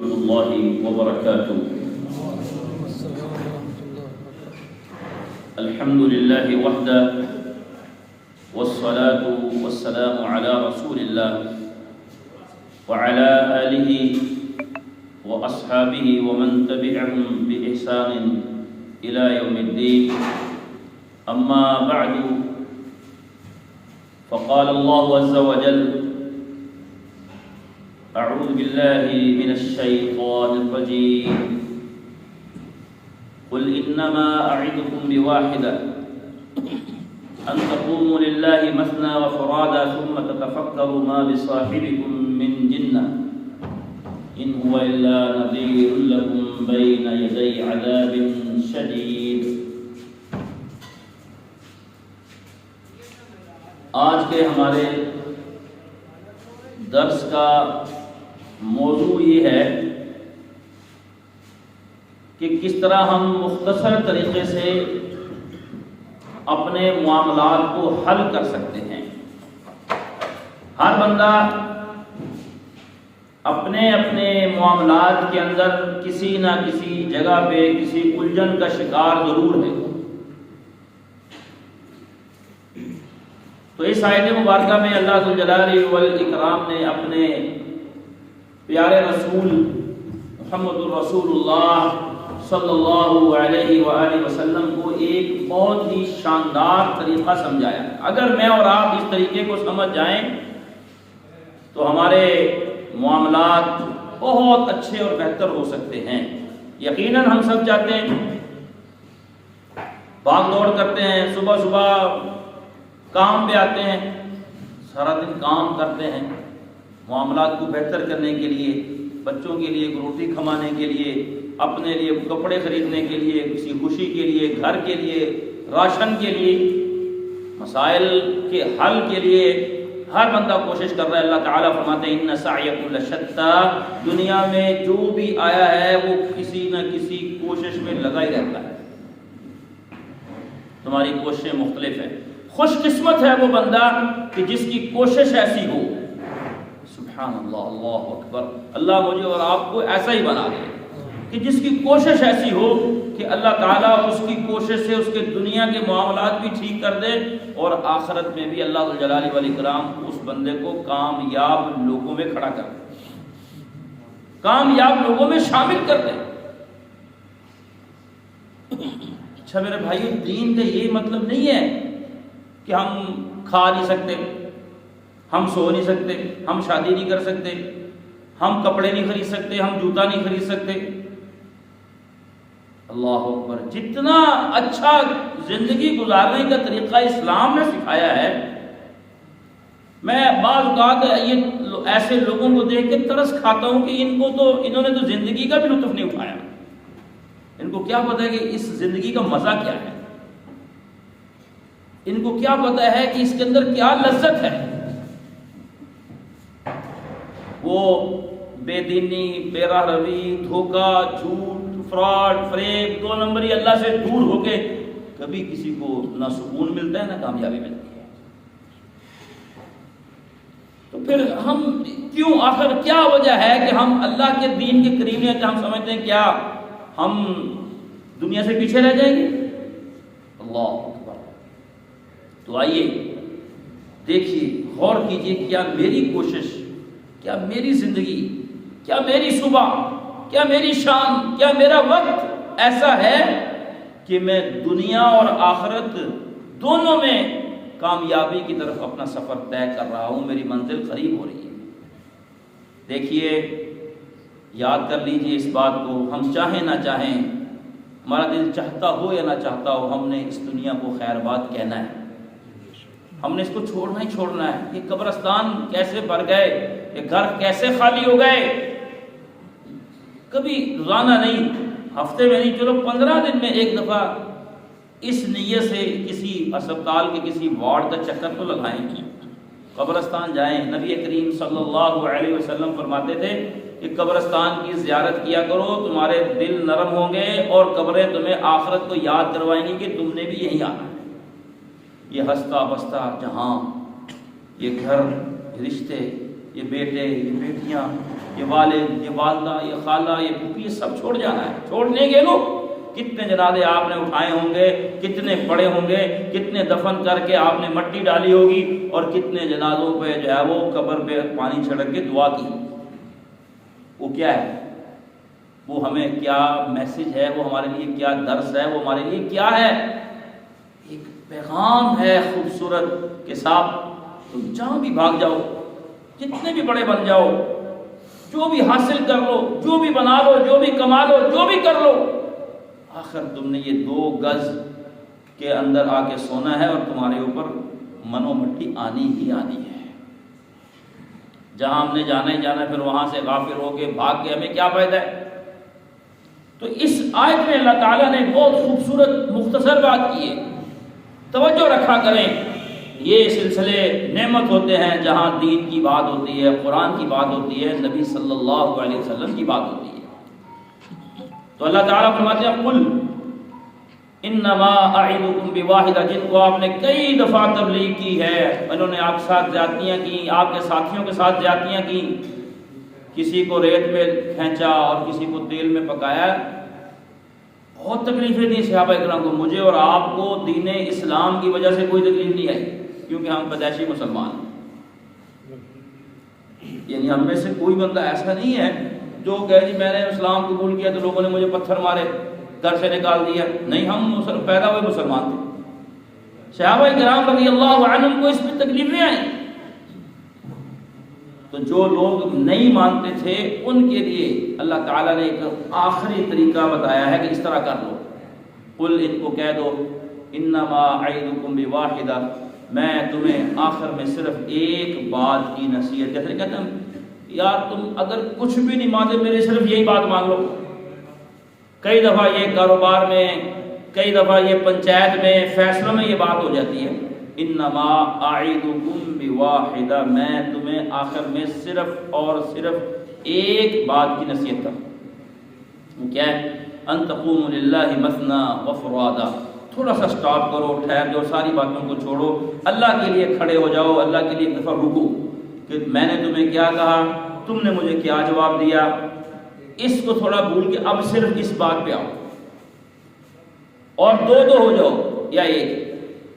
الله وبركاته. الحمد لله وحده والصلاة والسلام على رسول الله وعلى آله وأصحابه ومن تبعهم بإحسان إلى يوم الدين. أما بعد، فقال الله عز وجل: أعوذ بالله من الشيطان الرجيم. قل إنما أعدكم بواحدة أن تقوموا لله مثنى وفرادا ثم تتفكروا ما بصاحبكم من جنة إن هو إلا نذير لكم بين يدي عذاب شديد. آج کے ہمارے درس کا موضوع یہ ہے کہ کس طرح ہم مختصر طریقے سے اپنے معاملات کو حل کر سکتے ہیں. ہر بندہ اپنے اپنے معاملات کے اندر کسی نہ کسی جگہ پہ کسی الجھن کا شکار ضرور ہے. تو اس آیت مبارکہ میں اللہ ذوالجلال والاکرام نے اپنے پیارے رسول محمد الرسول اللہ صلی اللہ علیہ وآلہ وسلم کو ایک بہت ہی شاندار طریقہ سمجھایا. اگر میں اور آپ اس طریقے کو سمجھ جائیں تو ہمارے معاملات بہت اچھے اور بہتر ہو سکتے ہیں. یقیناً ہم سب چاہتے ہیں، بھاگ دوڑ کرتے ہیں، صبح صبح کام پہ آتے ہیں، سارا دن کام کرتے ہیں معاملات کو بہتر کرنے کے لیے، بچوں کے لیے روٹی کمانے کے لیے، اپنے لیے کپڑے خریدنے کے لیے، کسی خوشی کے لیے، گھر کے لیے، راشن کے لیے، مسائل کے حل کے لیے ہر بندہ کوشش کر رہا ہے. اللہ تعالیٰ فرماتے ہیں: ان سعیکم لشتی. دنیا میں جو بھی آیا ہے وہ کسی نہ کسی کوشش میں لگا ہی رہتا ہے. تمہاری کوششیں مختلف ہیں. خوش قسمت ہے وہ بندہ کہ جس کی کوشش ایسی ہو. سبحان اللہ، اللہ اکبر. اللہ مجھے اور آپ کو ایسا ہی بنا دے کہ جس کی کوشش ایسی ہو کہ اللہ تعالیٰ اس کی کوشش سے اس کے دنیا کے معاملات بھی ٹھیک کر دے اور آخرت میں بھی اللہ ذوالجلال والاکرام اس بندے کو کامیاب لوگوں میں کھڑا کر دے، کامیاب لوگوں میں شامل کر دے. اچھا میرے بھائیو، دین کا یہ مطلب نہیں ہے کہ ہم کھا نہیں سکتے، ہم سو نہیں سکتے، ہم شادی نہیں کر سکتے، ہم کپڑے نہیں خرید سکتے، ہم جوتا نہیں خرید سکتے. اللہ اکبر. جتنا اچھا زندگی گزارنے کا طریقہ اسلام نے سکھایا ہے، میں بعض اوقات یہ ایسے لوگوں کو دیکھ کے ترس کھاتا ہوں کہ انہوں نے تو زندگی کا بھی لطف نہیں اٹھایا. ان کو کیا پتہ ہے کہ اس زندگی کا مزہ کیا ہے، ان کو کیا پتہ ہے کہ اس کے اندر کیا لذت ہے. وہ بے دینی، بے راہ روی، دھوکہ، جھوٹ، فراڈ، فریب، 2 نمبری اللہ سے دور ہو کے کبھی کسی کو نہ سکون ملتا ہے نہ کامیابی ملتی ہے. تو پھر ہم کیوں، آخر کیا وجہ ہے کہ ہم اللہ کے دین کے قریب نہیں آتے؟ ہم سمجھتے ہیں کیا ہم دنیا سے پیچھے رہ جائیں گے؟ اللہ اکبر. تو آئیے دیکھیے، غور کیجئے، کیا میری کوشش، کیا میری زندگی، کیا میری صبح، کیا میری شام، کیا میرا وقت ایسا ہے کہ میں دنیا اور آخرت دونوں میں کامیابی کی طرف اپنا سفر طے کر رہا ہوں، میری منزل قریب ہو رہی ہے. دیکھیے، یاد کر لیجئے اس بات کو، ہم چاہیں نہ چاہیں، ہمارا دل چاہتا ہو یا نہ چاہتا ہو، ہم نے اس دنیا کو خیر بات کہنا ہے، ہم نے اس کو چھوڑنا ہی چھوڑنا ہے. یہ قبرستان کیسے بھر گئے، یہ گھر کیسے خالی ہو گئے، کبھی روزانہ نہیں، ہفتے میں نہیں، چلو 15 دن میں ایک دفعہ اس نیت سے کسی اسپتال کے کسی وارڈ کا چکر تو لگائیں، قبرستان جائیں. نبی کریم صلی اللہ علیہ وسلم فرماتے تھے کہ قبرستان کی زیارت کیا کرو، تمہارے دل نرم ہوں گے اور قبریں تمہیں آخرت کو یاد کروائیں گی کہ تم نے بھی یہی آنا ہے. یہ ہستا بستا جہاں، یہ گھر، رشتے، یہ بیٹے، یہ بیٹیاں، یہ والد، یہ والدہ، یہ خالہ، یہ پھوپھی، یہ سب چھوڑ جانا ہے، چھوڑنے کے لوگ کتنے جنازے آپ نے اٹھائے ہوں گے، کتنے پڑے ہوں گے، کتنے دفن کر کے آپ نے مٹی ڈالی ہوگی، اور کتنے جنازوں پہ جو ہے وہ قبر پہ پانی چھڑک کے دعا کی۔ وہ کیا ہے؟ وہ ہمیں کیا میسج ہے، وہ ہمارے لیے کیا درس ہے، وہ ہمارے لیے کیا ہے؟ ایک پیغام ہے خوبصورت کے ساتھ تم جہاں بھی بھاگ جاؤ، جتنے بھی بڑے بن جاؤ، جو بھی حاصل کر لو، جو بھی بنا لو، جو بھی کما لو، جو بھی کر لو، آخر تم نے یہ 2 گز کے اندر آ کے سونا ہے، اور تمہارے اوپر منو مٹی آنی ہی آنی ہے۔ جہاں ہم نے جانا ہی جانا، پھر وہاں سے غافل ہو کے بھاگ کے ہمیں کیا فائدہ ہے؟ تو اس آیت میں اللہ تعالیٰ نے بہت خوبصورت مختصر بات کی ہے، توجہ رکھا کریں۔ یہ سلسلے نعمت ہوتے ہیں جہاں دین کی بات ہوتی ہے، قرآن کی بات ہوتی ہے، نبی صلی اللہ علیہ وسلم کی بات ہوتی ہے۔ تو اللہ تعالیٰ فرماتے ہیں قل انما اعظکم بواحدہ، جن کو آپ نے کئی دفعہ تبلیغ کی ہے، انہوں نے آپ کے ساتھ زیادتیاں کی، آپ کے ساتھیوں کے ساتھ زیادتیاں کی، کسی کو ریت میں کھینچا اور کسی کو تیل میں پکایا، بہت تکلیفیں دی صحابہ کرام کو۔ مجھے اور آپ کو دین اسلام کی وجہ سے کوئی تکلیف نہیں آئی، کیونکہ ہم پیدائشی مسلمان ہیں۔ یعنی ہم میں سے کوئی بندہ ایسا نہیں ہے جو کہے جی میں نے اسلام قبول کیا تو لوگوں نے مجھے پتھر مارے، گھر سے نکال دیا۔ نہیں، ہم پیدا ہوئے مسلمان تھے۔ صحابہ کرام رضی اللہ عنہم کو اس میں تکلیفیں آئیں، تو جو لوگ نہیں مانتے تھے ان کے لیے اللہ تعالیٰ نے ایک آخری طریقہ بتایا ہے کہ اس طرح کر لو۔ قل، ان کو کہہ دو، انما اعظکم بواحدہ، میں تمہیں آخر میں صرف ایک بات کی نصیحت، جیسے کہتے ہیں یار تم اگر کچھ بھی نہیں مانتے میرے صرف یہی بات مان لو۔ کئی دفعہ یہ کاروبار میں، کئی دفعہ یہ پنچایت میں، فیصلوں میں یہ بات ہو جاتی ہے، انما اعظکم بواحدہ، میں تمہیں آخر میں صرف اور صرف ایک بات کی نصیحت کروں۔ کیا ہے؟ ان تقوموا للہ مثنی وفرادا، تھوڑا سا سٹاپ کرو، ٹھہر جاؤ، ساری باتوں کو چھوڑو، اللہ کے لیے کھڑے ہو جاؤ، اللہ کے لیے ایک دفعہ رکو کہ میں نے تمہیں کیا کہا، تم نے مجھے کیا جواب دیا، اس کو تھوڑا بھول کے اب صرف اس بات پہ آؤ، اور دو ہو جاؤ یا ایک،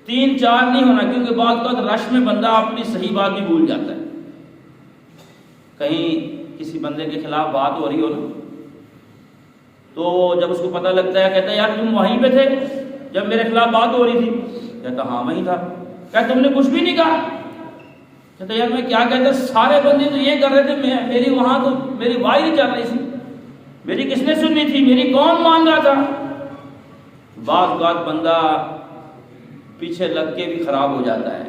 3-4 نہیں ہونا، کیونکہ بعض اوقات رش میں بندہ اپنی صحیح بات بھی بھول جاتا ہے۔ کہیں کسی بندے کے خلاف بات ہو رہی ہو نا، تو جب اس کو پتہ لگتا ہے کہتا ہے یار تم وہیں پہ تھے جب میرے خلاف بات ہو رہی تھی، کہتا ہاں وہیں تھا، کہتا تم نے کچھ بھی نہیں کہا، کہتا یار میں کیا کہتا، سارے بندے تو یہ کر رہے تھے، میری وہاں تو میری وائر نہیں چل رہی تھی، میری کس نے سننی تھی، میری کون مان رہا تھا۔ بعض اوقات بندہ پیچھے لگ کے بھی خراب ہو جاتا ہے۔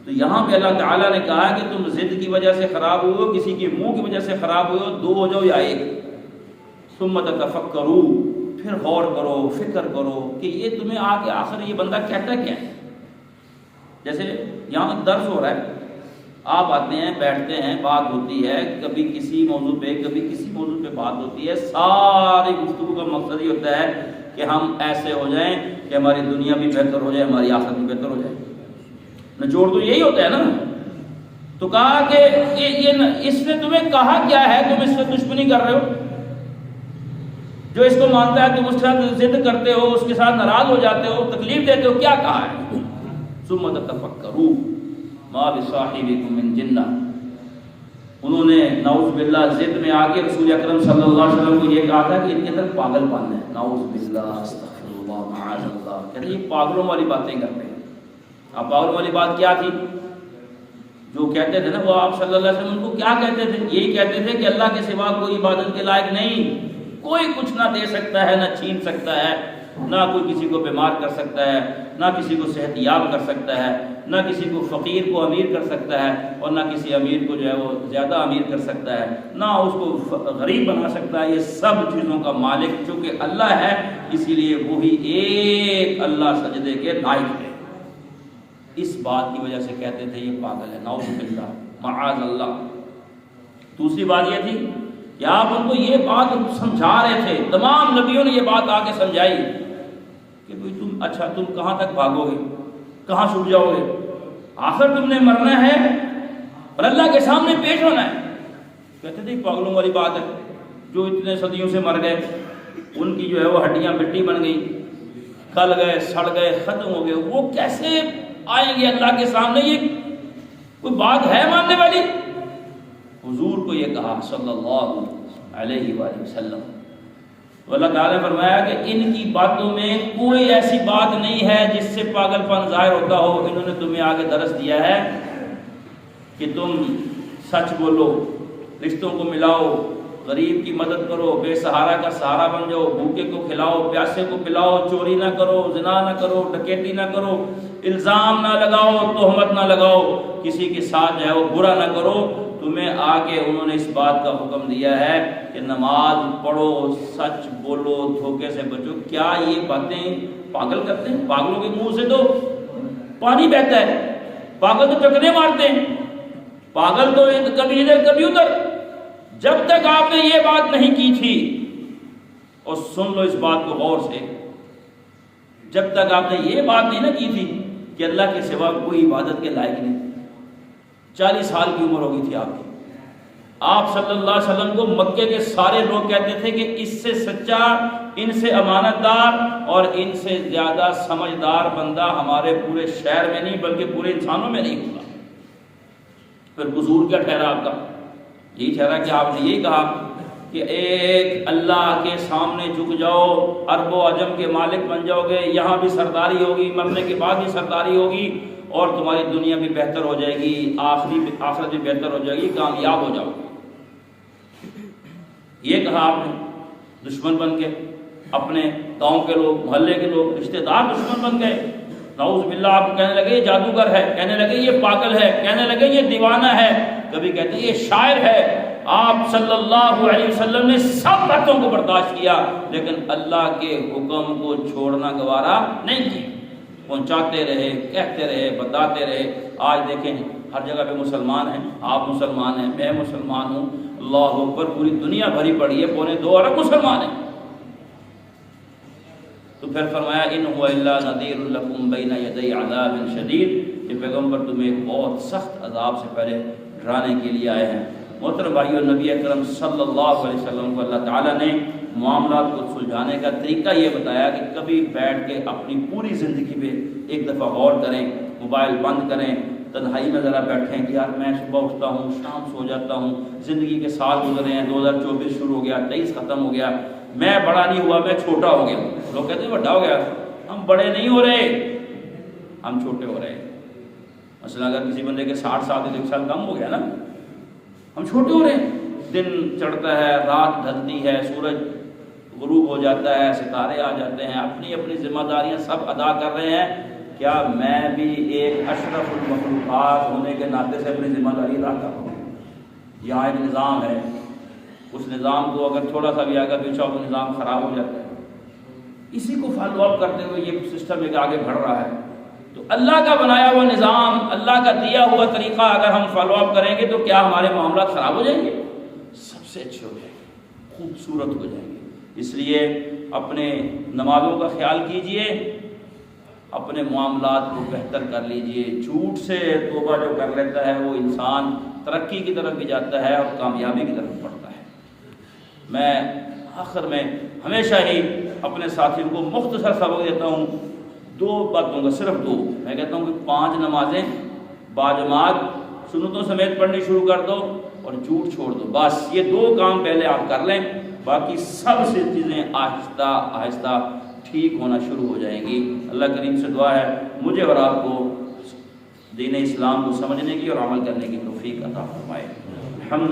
تو یہاں پہ اللہ تعالیٰ نے کہا کہ تم ضد کی وجہ سے خراب ہوئے ہو، کسی کے منہ کی وجہ سے خراب ہوئے ہو، 2 ہو جاؤ یا 1۔ ثم تتفکروا، پھر غور کرو، فکر کرو کہ یہ تمہیں آگے آخر یہ بندہ کہتا کیا ہے۔ جیسے یہاں درس ہو رہا ہے، آپ آتے ہیں، بیٹھتے ہیں، بات ہوتی ہے، کبھی کسی موضوع پہ کبھی کسی موضوع پہ بات ہوتی ہے، ساری گفتگو کا مقصد یہ ہوتا ہے کہ ہم ایسے ہو جائیں کہ ہماری دنیا بھی بہتر ہو جائے، ہماری آخرت بھی بہتر ہو جائے۔ نچوڑ تو یہی ہوتا ہے نا۔ تو کہا کہ اس نے تمہیں کہا کیا ہے، تم اس سے دشمنی کر رہے ہو، جو اس کو مانتا ہے تم اس کے ساتھ ضد کرتے ہو، اس کے ساتھ ناراض ہو جاتے ہو، تکلیف دیتے ہو، کیا کہا ہے؟ ثم تتفکروا ما بصاحبکم من جنہ۔ انہوں نے نعوذ باللہ ضد میں آ کے رسول اکرم صلی اللہ علیہ وسلم کو یہ کہا تھا کہ ان کے اندر پاگل پن ہے، نعوذ باللہ، استغفر اللہ، معاذ اللہ، کہتے ہیں یہ پاگلوں والی باتیں کرتے ہیں۔ اب پاگلوں والی بات کیا تھی؟ جو کہتے تھے نا وہ آپ صلی اللہ علیہ وسلم ان کو کیا کہتے تھے؟ یہی کہتے تھے کہ اللہ کے سوا کوئی عبادت کے لائق نہیں، کوئی کچھ نہ دے سکتا ہے، نہ چھین سکتا ہے، نہ کوئی کسی کو بیمار کر سکتا ہے، نہ کسی کو صحت یاب کر سکتا ہے، نہ کسی کو فقیر کو امیر کر سکتا ہے، اور نہ کسی امیر کو جو ہے وہ زیادہ امیر کر سکتا ہے، نہ اس کو غریب بنا سکتا ہے۔ یہ سب چیزوں کا مالک چونکہ اللہ ہے، اسی لیے وہی ایک اللہ سجدے کے لائق ہے۔ اس بات کی وجہ سے کہتے تھے یہ پاگل ہے، نعوذ باللہ، معاذ اللہ۔ دوسری بات یہ تھی کہ آپ ان کو یہ بات سمجھا رہے تھے، تمام نبیوں نے یہ بات آ کے سمجھائی کہ بھئی تم اچھا تم کہاں تک بھاگو گے، کہاں چھپ جاؤ گے، آخر تم نے مرنا ہے، اور اللہ کے سامنے پیش ہونا ہے. کہتے تھے پاگلوں والی بات ہے، جو اتنے صدیوں سے مر گئے ان کی جو ہے وہ ہڈیاں مٹی بن گئی، گل گئے، سڑ گئے، ختم ہو گئے، وہ کیسے آئیں گے اللہ کے سامنے؟ یہ کوئی بات ہے ماننے والی؟ حضور کو یہ کہا صلی اللہ علیہ وآلہ وسلم. تو اللہ تعالیٰ نے فرمایا کہ ان کی باتوں میں کوئی ایسی بات نہیں ہے جس سے پاگل پن ظاہر ہوتا ہو. انہوں نے تمہیں آگے درس دیا ہے کہ تم سچ بولو، رشتوں کو ملاؤ، غریب کی مدد کرو، بے سہارا کا سہارا بن جاؤ، بھوکے کو کھلاؤ، پیاسے کو پلاؤ، چوری نہ کرو، زنا نہ کرو، ڈکیتی نہ کرو، الزام نہ لگاؤ، تہمت نہ لگاؤ، کسی کے ساتھ جو ہے وہ برا نہ کرو. تمہیں آگے انہوں نے اس بات کا حکم دیا ہے کہ نماز پڑھو، سچ بولو، دھوکے سے بچو. کیا یہ باتیں پاگل کرتے ہیں؟ پاگلوں کے منہ سے تو پانی بہتا ہے، پاگل تو ٹکرے مارتے ہیں، پاگل تو کبھی ادھر کبھی ادھر. جب تک آپ نے یہ بات نہیں کی تھی، اور سن لو اس بات کو غور سے، جب تک آپ نے یہ بات نہیں نہ کی تھی کہ اللہ کے سوا کوئی عبادت کے لائق نہیں. 40 سال کی عمر ہو گئی تھی آپ کی. آپ صلی اللہ علیہ وسلم کو مکے کے سارے لوگ کہتے تھے کہ اس سے سچا، ان سے امانت دار اور ان سے زیادہ سمجھدار بندہ ہمارے پورے شہر میں نہیں بلکہ پورے انسانوں میں نہیں ہوگا. پھر قصور کیا ٹھہرا آپ کا؟ یہی ٹھہرا کہ آپ نے یہی کہا کہ ایک اللہ کے سامنے جھک جاؤ، عرب و عجم کے مالک بن جاؤ گے، یہاں بھی سرداری ہوگی، مرنے کے بعد بھی سرداری ہوگی، اور تمہاری دنیا بھی بہتر ہو جائے گی، آخرت بھی بہتر ہو جائے گی، کامیاب ہو جاؤ. یہ کہا آپ نے. دشمن بن کے اپنے گاؤں کے لوگ، محلے کے لوگ، رشتہ دار دشمن بن گئے. نعوذ باللہ. آپ کو کہنے لگے یہ جادوگر ہے، کہنے لگے یہ پاگل ہے، کہنے لگے یہ دیوانہ ہے، کبھی کہتے یہ شاعر ہے. آپ صلی اللہ علیہ وسلم نے سب باتوں کو برداشت کیا، لیکن اللہ کے حکم کو چھوڑنا گوارا نہیں کیا. پہنچاتے رہے، کہتے رہے، بتاتے رہے. آج دیکھیں ہر جگہ پہ مسلمان ہیں، آپ مسلمان ہیں، میں مسلمان ہوں، اللہ اکبر، پوری دنیا بھری پڑی ہے، 2.25 ارب مسلمان ہیں. تو پھر فرمایا ان هو الا نذیر لکم بین یدی عذاب شدید. یہ پیغمبر تمہیں ایک بہت سخت عذاب سے پہلے ڈرانے کے لیے آئے ہیں. محترم بھائیو، نبی اکرم صلی اللہ علیہ وسلم کو اللہ تعالیٰ نے معاملات کو سلجھانے کا طریقہ یہ بتایا کہ کبھی بیٹھ کے اپنی پوری زندگی پہ ایک دفعہ غور کریں، موبائل بند کریں، تنہائی میں ذرا بیٹھیں کہ یار میں صبح اٹھتا ہوں، شام سو جاتا ہوں، زندگی کے سال گزرے ہیں، 2024 شروع ہو گیا، 23 ختم ہو گیا، میں بڑا نہیں ہوا، میں چھوٹا ہو گیا. لوگ کہتے ہیں بڑا ہو گیا. ہم بڑے نہیں ہو رہے، ہم چھوٹے ہو رہے ہیں. مثلا اگر کسی بندے کے 60 سال سے 1 سال کم ہو گیا نا، ہم چھوٹے ہو رہے ہیں. دن چڑھتا ہے، رات ڈھلتی ہے، سورج غروب ہو جاتا ہے، ستارے آ جاتے ہیں، اپنی اپنی ذمہ داریاں سب ادا کر رہے ہیں. کیا میں بھی ایک اشرف المخلوقات ہونے کے ناطے سے اپنی ذمہ داری ادا کر رہا ہوں؟ یہاں ایک نظام ہے، اس نظام کو اگر تھوڑا سا بھی آگے پیچھا ہو تو نظام خراب ہو جاتا ہے. اسی کو فالو اپ کرتے ہوئے یہ سسٹم ایک آگے بڑھ رہا ہے. تو اللہ کا بنایا ہوا نظام، اللہ کا دیا ہوا طریقہ اگر ہم فالو اپ کریں گے تو کیا ہمارے معاملات خراب ہو جائیں گے؟ سب سے اچھے ہو جائیں گے، خوبصورت ہو جائیں گے. اس لیے اپنے نمازوں کا خیال کیجئے، اپنے معاملات کو بہتر کر لیجئے. جھوٹ سے توبہ جو کر لیتا ہے وہ انسان ترقی کی طرف بھی جاتا ہے اور کامیابی کی طرف بڑھتا ہے. میں آخر میں ہمیشہ ہی اپنے ساتھیوں کو مختصر سبق دیتا ہوں، 2 باتوں کا، صرف 2. میں کہتا ہوں کہ 5 نمازیں باجماعت سنتوں سمیت پڑھنی شروع کر دو اور جھوٹ چھوڑ دو. بس یہ 2 کام پہلے آپ کر لیں، باقی سب سے چیزیں آہستہ آہستہ ٹھیک ہونا شروع ہو جائیں گی. اللہ کریم سے دعا ہے مجھے اور آپ کو دین اسلام کو سمجھنے کی اور عمل کرنے کی توفیق عطا فرمائے. الحمد